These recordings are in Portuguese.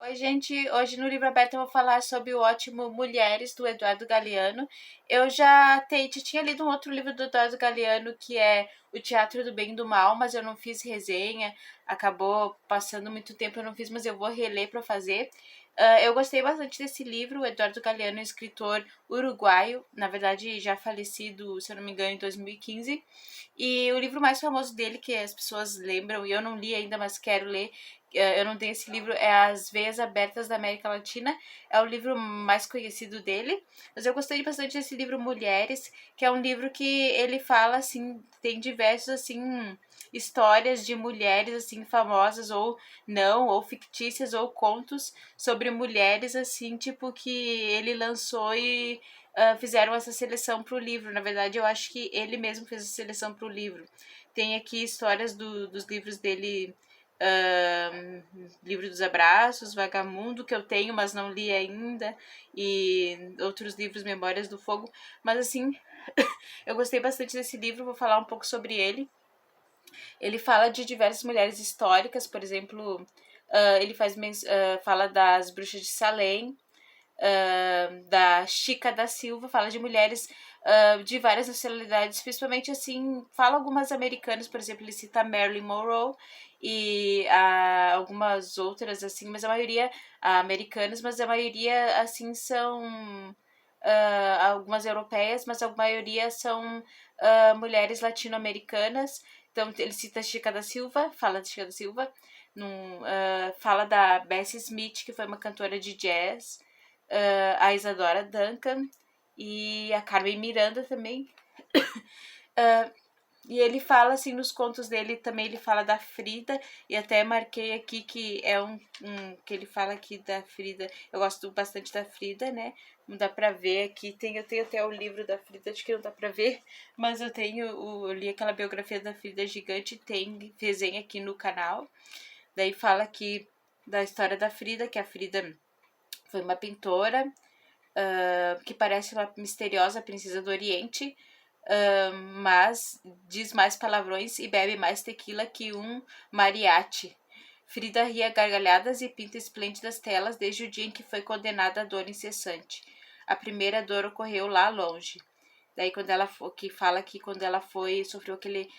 Oi, gente. Hoje no Livro Aberto eu vou falar sobre o ótimo Mulheres, do Eduardo Galeano. Eu já tinha lido um outro livro do Eduardo Galeano, que é O Teatro do Bem e do Mal, mas eu não fiz resenha. Acabou passando muito tempo, eu não fiz, mas eu vou reler para fazer. Eu gostei bastante desse livro. O Eduardo Galeano é um escritor uruguaio, na verdade já falecido, se eu não me engano, em 2015. E o livro mais famoso dele, que as pessoas lembram, e eu não li ainda, mas quero ler, eu não tenho esse livro, é As Veias Abertas da América Latina. É o livro mais conhecido dele. Mas eu gostei bastante desse livro Mulheres, que é um livro que ele fala, assim, tem diversos, assim, histórias de mulheres, assim, famosas ou não, ou fictícias, ou contos sobre mulheres, assim, tipo, que ele lançou e fizeram essa seleção para o livro. Na verdade, eu acho que ele mesmo fez a seleção para o livro. Tem aqui histórias dos livros dele, Livro dos Abraços, Vagamundo, que eu tenho, mas não li ainda, e outros livros, Memórias do Fogo. Mas assim, eu gostei bastante desse livro, vou falar um pouco sobre ele. Ele fala de diversas mulheres históricas, por exemplo, ele fala das bruxas de Salem, da Chica da Silva, fala de mulheres de várias nacionalidades, principalmente assim, fala algumas americanas, por exemplo, ele cita Marilyn Monroe e algumas outras, assim, mas a maioria americanas, mas a maioria, assim, são algumas europeias, mas a maioria são mulheres latino-americanas. Então, ele cita Chica da Silva, fala de Chica da Silva, fala da Bessie Smith, que foi uma cantora de jazz, a Isadora Duncan e a Carmen Miranda também. E ele fala, assim, nos contos dele também, ele fala da Frida, e até marquei aqui que é que ele fala aqui da Frida. Eu gosto bastante da Frida, né? Não dá pra ver aqui, eu tenho até o livro da Frida, acho que não dá pra ver, mas eu li aquela biografia da Frida gigante, tem resenha aqui no canal. Daí fala aqui da história da Frida, que a Frida foi uma pintora que parece uma misteriosa princesa do Oriente, mas diz mais palavrões e bebe mais tequila que um mariachi. Frida ria gargalhadas e pinta esplêndidas telas desde o dia em que foi condenada à dor incessante. A primeira dor ocorreu lá longe. Daí quando ela que fala que quando ela sofreu aquele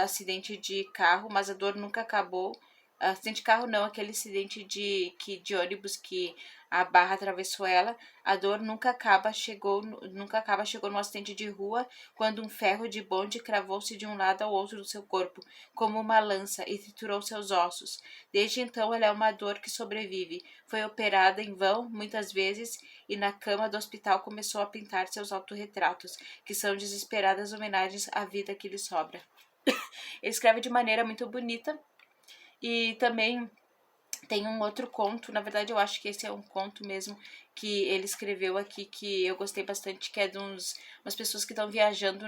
acidente de carro, mas a dor nunca acabou. Acidente de carro não, aquele acidente de ônibus que a barra atravessou ela. A dor nunca acaba, chegou no acidente de rua, quando um ferro de bonde cravou-se de um lado ao outro do seu corpo, como uma lança, e triturou seus ossos. Desde então ela é uma dor que sobrevive. Foi operada em vão, muitas vezes, e na cama do hospital começou a pintar seus autorretratos, que são desesperadas homenagens à vida que lhe sobra. Ele escreve de maneira muito bonita, e também tem um outro conto, na verdade eu acho que esse é um conto mesmo, que ele escreveu aqui, que eu gostei bastante, que é de umas pessoas que estão viajando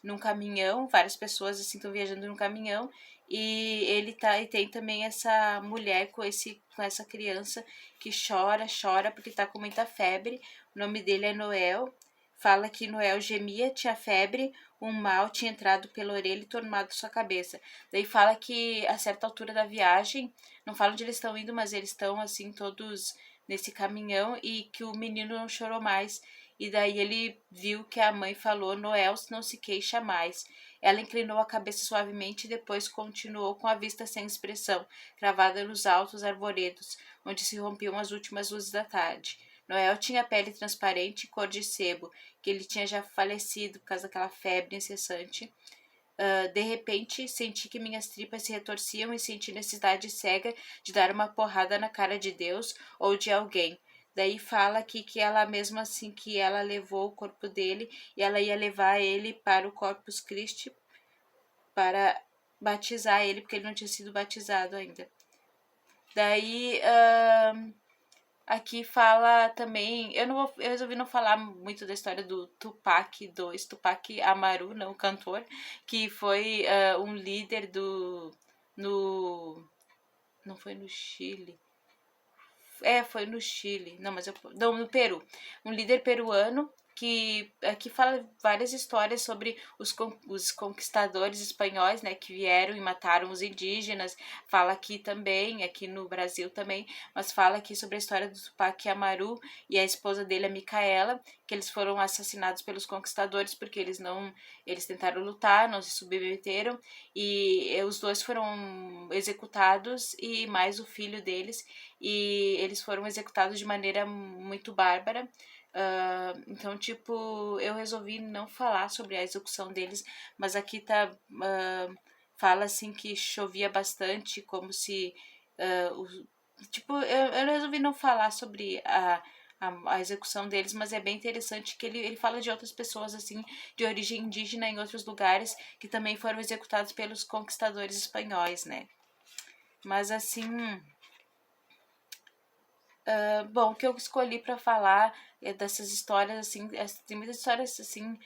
num caminhão, várias pessoas assim estão viajando num caminhão, e tem também essa mulher com essa criança que chora porque tá com muita febre. O nome dele é Noel. Fala que Noel gemia, tinha febre, um mal tinha entrado pela orelha e tomado sua cabeça. Daí fala que a certa altura da viagem, não fala onde eles estão indo, mas eles estão assim todos nesse caminhão, e que o menino não chorou mais. E daí ele viu que a mãe falou: Noel não se queixa mais. Ela inclinou a cabeça suavemente e depois continuou com a vista sem expressão, cravada nos altos arvoredos, onde se rompiam as últimas luzes da tarde. Noel tinha pele transparente e cor de sebo, que ele tinha já falecido por causa daquela febre incessante. De repente, senti que minhas tripas se retorciam e senti necessidade cega de dar uma porrada na cara de Deus ou de alguém. Daí fala aqui que ela, mesmo assim que ela levou o corpo dele, e ela ia levar ele para o Corpus Christi para batizar ele, porque ele não tinha sido batizado ainda. Daí aqui fala também, eu resolvi não falar muito da história do Tupac 2, Tupac Amaru, não o cantor, que foi um líder não foi no Chile. Foi no Chile. Não, no Peru. Um líder peruano que aqui fala várias histórias sobre os conquistadores espanhóis, né, que vieram e mataram os indígenas. Fala aqui também, aqui no Brasil também, mas fala aqui sobre a história do Tupac Amaru e a esposa dele, a Micaela, que eles foram assassinados pelos conquistadores porque eles tentaram lutar, não se submeteram, e os dois foram executados, e mais o filho deles, e eles foram executados de maneira muito bárbara. Então, tipo, eu resolvi não falar sobre a execução deles, mas aqui tá. Fala assim que chovia bastante, como se. Tipo, eu resolvi não falar sobre a execução deles, mas é bem interessante que ele fala de outras pessoas, assim, de origem indígena em outros lugares, que também foram executados pelos conquistadores espanhóis, né? Mas, assim. Bom, o que eu escolhi para falar é dessas histórias, assim, tem muitas histórias, assim,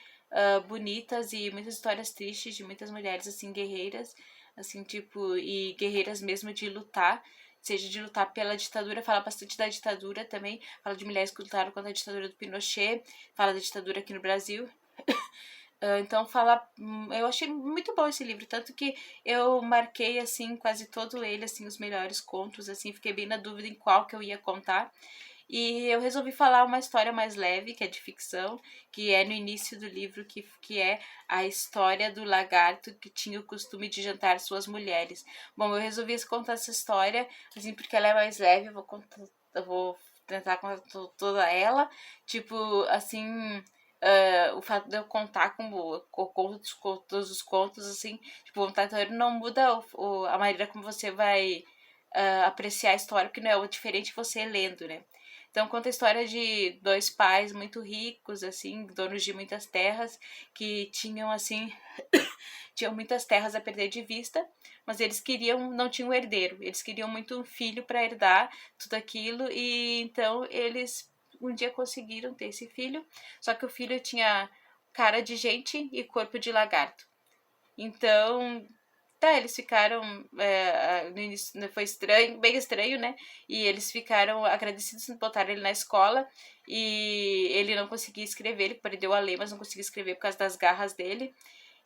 bonitas e muitas histórias tristes de muitas mulheres, assim, guerreiras, assim, tipo, e guerreiras mesmo de lutar, seja de lutar pela ditadura, fala bastante da ditadura também, fala de mulheres que lutaram contra a ditadura do Pinochet, fala da ditadura aqui no Brasil. Então fala, eu achei muito bom esse livro, tanto que eu marquei assim quase todo ele, assim, os melhores contos, assim, fiquei bem na dúvida em qual que eu ia contar. E eu resolvi falar uma história mais leve, que é de ficção, que é no início do livro, que é a história do lagarto que tinha o costume de jantar suas mulheres. Bom, eu resolvi contar essa história, assim, porque ela é mais leve, eu vou tentar contar toda ela, tipo, assim, o fato de eu contar com todos os contos, assim, tipo, o contador não muda a maneira como você vai apreciar a história, porque não é diferente você lendo, né? Então conta a história de dois pais muito ricos, assim, donos de muitas terras, que tinham, assim, tinham muitas terras a perder de vista, mas eles queriam, não tinham herdeiro, eles queriam muito um filho para herdar tudo aquilo, e então eles um dia conseguiram ter esse filho, só que o filho tinha cara de gente e corpo de lagarto. Então, tá, eles ficaram. No início foi estranho, bem estranho, né? E eles ficaram agradecidos por botar ele na escola. E ele não conseguia escrever, ele perdeu a ler, mas não conseguia escrever por causa das garras dele.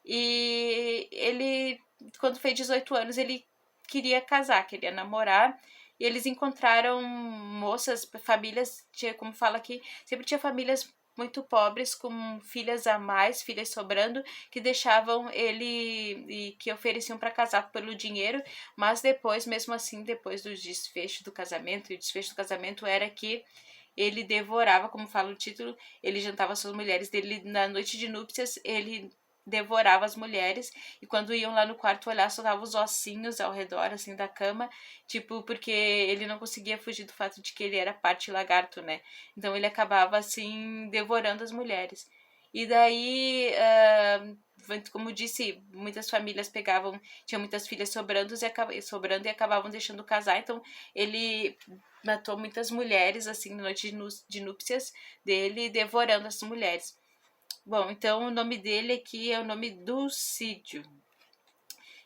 E ele, quando fez 18 anos, ele queria casar, queria namorar. E eles encontraram moças, famílias, como fala aqui, sempre tinha famílias muito pobres, com filhas a mais, filhas sobrando, que deixavam ele e que ofereciam para casar pelo dinheiro, mas depois, mesmo assim, depois do desfecho do casamento, e o desfecho do casamento era que ele devorava, como fala o título, ele jantava suas mulheres dele na noite de núpcias, ele devorava as mulheres, e quando iam lá no quarto olhar, só tava os ossinhos ao redor, assim, da cama, tipo, porque ele não conseguia fugir do fato de que ele era parte lagarto, né? Então ele acabava, assim, devorando as mulheres. E daí, como disse, muitas famílias pegavam, tinham muitas filhas sobrando e acabavam deixando casar, então ele matou muitas mulheres, assim, na noite de núpcias dele, devorando as mulheres. Bom, então o nome dele aqui é o nome Dulcídio.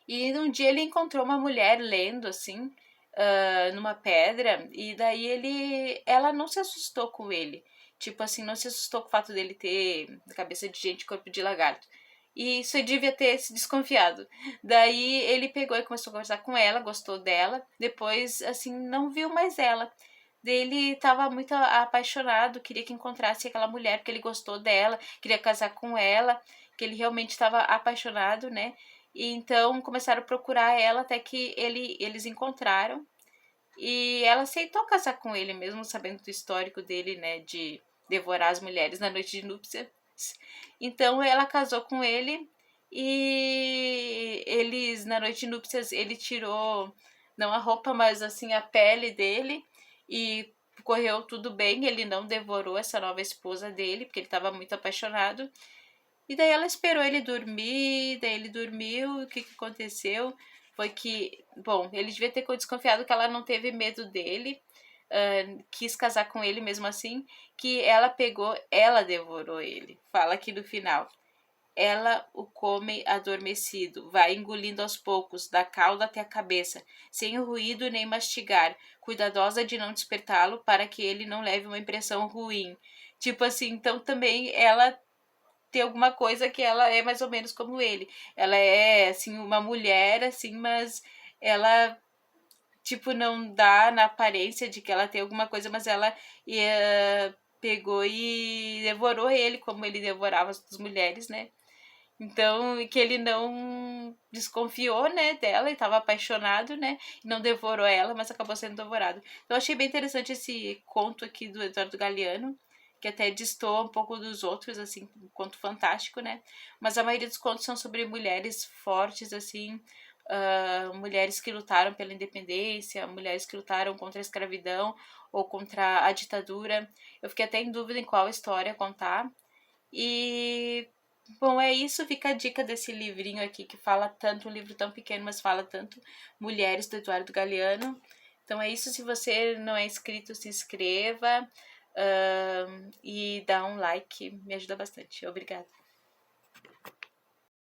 E um dia ele encontrou uma mulher lendo, assim, numa pedra, e daí ela não se assustou com ele. Tipo assim, não se assustou com o fato dele ter cabeça de gente e corpo de lagarto. E isso devia ter se desconfiado. Daí ele pegou e começou a conversar com ela, gostou dela. Depois, assim, não viu mais ela. Ele estava muito apaixonado, queria que encontrasse aquela mulher, porque ele gostou dela, queria casar com ela, que ele realmente estava apaixonado, né? E então começaram a procurar ela até que eles encontraram. E ela aceitou casar com ele, mesmo sabendo do histórico dele, né? De devorar as mulheres na noite de núpcias. Então ela casou com ele e eles, na noite de núpcias, ele tirou, não a roupa, mas assim a pele dele, e correu tudo bem. Ele não devorou essa nova esposa dele, porque ele estava muito apaixonado. E daí ela esperou ele dormir, daí ele dormiu, o que aconteceu foi que, bom, ele devia ter desconfiado que ela não teve medo dele, quis casar com ele mesmo assim, que ela devorou ele, fala aqui no final. ela o come adormecido, vai engolindo aos poucos, da cauda até a cabeça, sem ruído nem mastigar, cuidadosa de não despertá-lo para que ele não leve uma impressão ruim. Tipo assim, então também ela tem alguma coisa que ela é mais ou menos como ele. Ela é, assim, uma mulher, assim, mas ela, tipo, não dá na aparência de que ela tem alguma coisa, mas ela pegou e devorou ele, como ele devorava as mulheres, né? Então, que ele não desconfiou, né, dela e estava apaixonado, né? E não devorou ela, mas acabou sendo devorado. Então, eu achei bem interessante esse conto aqui do Eduardo Galeano, que até destoa um pouco dos outros, assim, um conto fantástico, né? Mas a maioria dos contos são sobre mulheres fortes, assim, mulheres que lutaram pela independência, mulheres que lutaram contra a escravidão ou contra a ditadura. Eu fiquei até em dúvida em qual história contar. E, bom, é isso. Fica a dica desse livrinho aqui que fala tanto, um livro tão pequeno, mas fala tanto, Mulheres, do Eduardo Galeano. Então é isso. Se você não é inscrito, se inscreva e dá um like, me ajuda bastante. Obrigada.